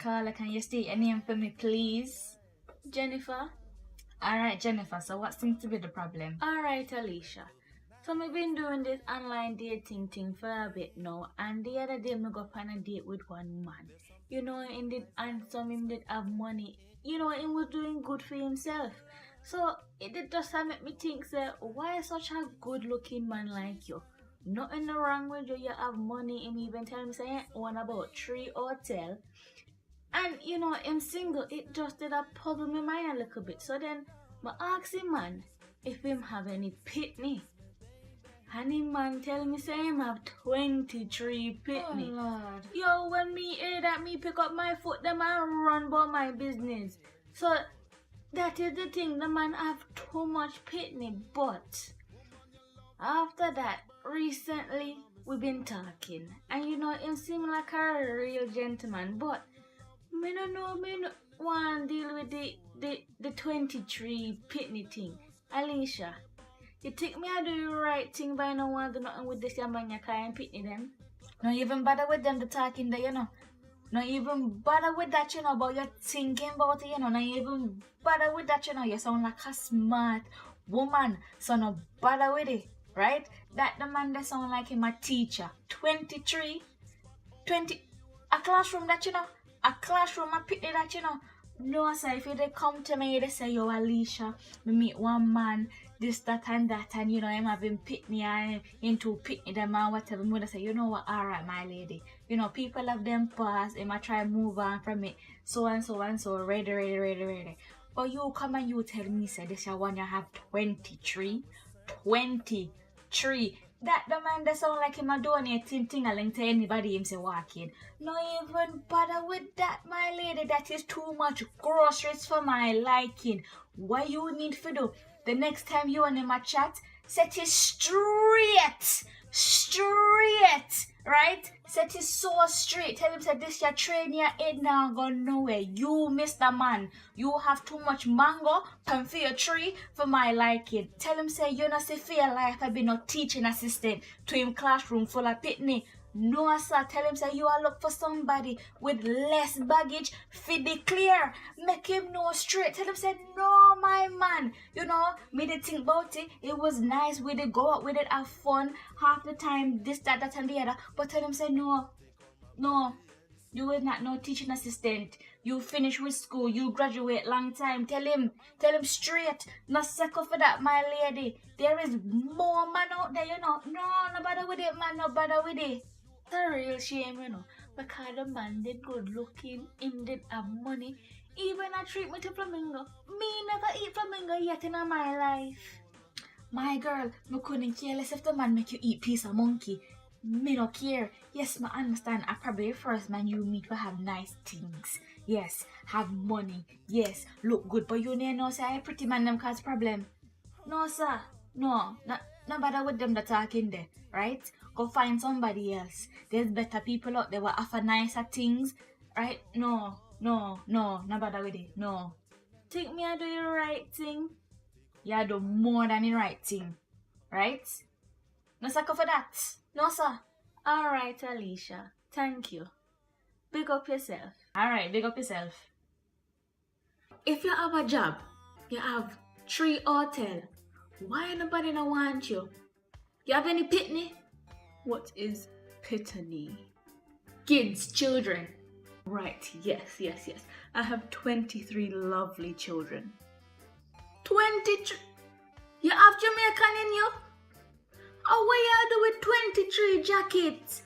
caller, can you state your name for me, please? Jennifer. Alright, Jennifer, so what seems to be the problem? Alright, Alicia. So I've been doing this online dating thing for a bit now, and the other day I go on a date with one man. You know, him did handsome, him did have money. You know, he was doing good for himself. So it did just make me think, say, why such a good looking man like you? Nothing wrong with you, you have money. Him even tell me say one about 3 hotel. And you know, him single, it just did a puzzle my mind a little bit. So then I asked him man if him have any pitney. And him man tell me say him have 23 pitney. Oh Lord. Yo, when me hear that, me pick up my foot, them and run about my business. So that is the thing, the man have too much pitney. But after that, recently we been talking, and you know, him seem like a real gentleman. But me no know, me no want deal with the 23 pitney thing. Alicia, you think me I do the right thing by no want to do nothing with this young man you can't pitney them? Not even bother with them the talking there, you know. Not even bother with that, you know, about you thinking about it, you know. Not even bother with that, you know. You sound like a smart woman, so no bother with it, right? That the man that sound like him a teacher. 23, 20, a classroom that, you know. A classroom a pitney that, you know. No, sir, if they come to me, they say, yo, Alicia, me meet one man, this, that, and you know, I'm having pitney, I'm into pitney them and whatever. Mother say, you know what, alright, my lady. You know, people have them past, they might try move on from it, so and so and so, ready. But you come and you tell me, say, this one you have 23. That the man that sound like him a donate ting-a-ling to anybody him say walking. No even bother with that, my lady. That is too much groceries for my liking. What you need to do? The next time you and him a chat, set it straight, right? Set it so straight. Tell him, say, this your train your head now go nowhere. You, Mr. Man, you have too much mango pan for your tree for my liking. Tell him, say, you not see for your life I be no teaching assistant to him classroom full of pitney. No, sir. Tell him, say, you are look for somebody with less baggage, fit the clear. Make him know straight. Tell him, say, no, my man. You know, me did think about it. It was nice. We did go out with it, have fun. Half the time, this, that, and the other. But tell him, say, no. You is not no teaching assistant. You finish with school. You graduate long time. Tell him straight. No sucker for that, my lady. There is more man out there, you know. No bother with it, man. No bother with it. It's a real shame, you know, because the man did good looking, him did have money. Even a treat me to flamingo. Me never eat flamingo yet in my life. My girl, me couldn't care less if the man make you eat piece of monkey. Me no care. Yes, me understand. I probably the first man you meet will have nice things. Yes, have money. Yes, look good. But you know, say I pretty man them cause problem. No, sir. No bother with them that talking there, right? Go find somebody else. There's better people out there who offer nicer things, right? No bother with it. No. Think me I do the right thing? You do more than the right thing, right? No sucker for that. No, sir. Alright, Alicia. Thank you. Big up yourself. Alright, big up yourself. If you have a job, you have 3 hotel, why nobody no want you? You have any pitney? What is pitney? Kids, children. Right, yes. I have 23 lovely children. 23? You have Jamaican in you? Oh, what you do with 23 jackets?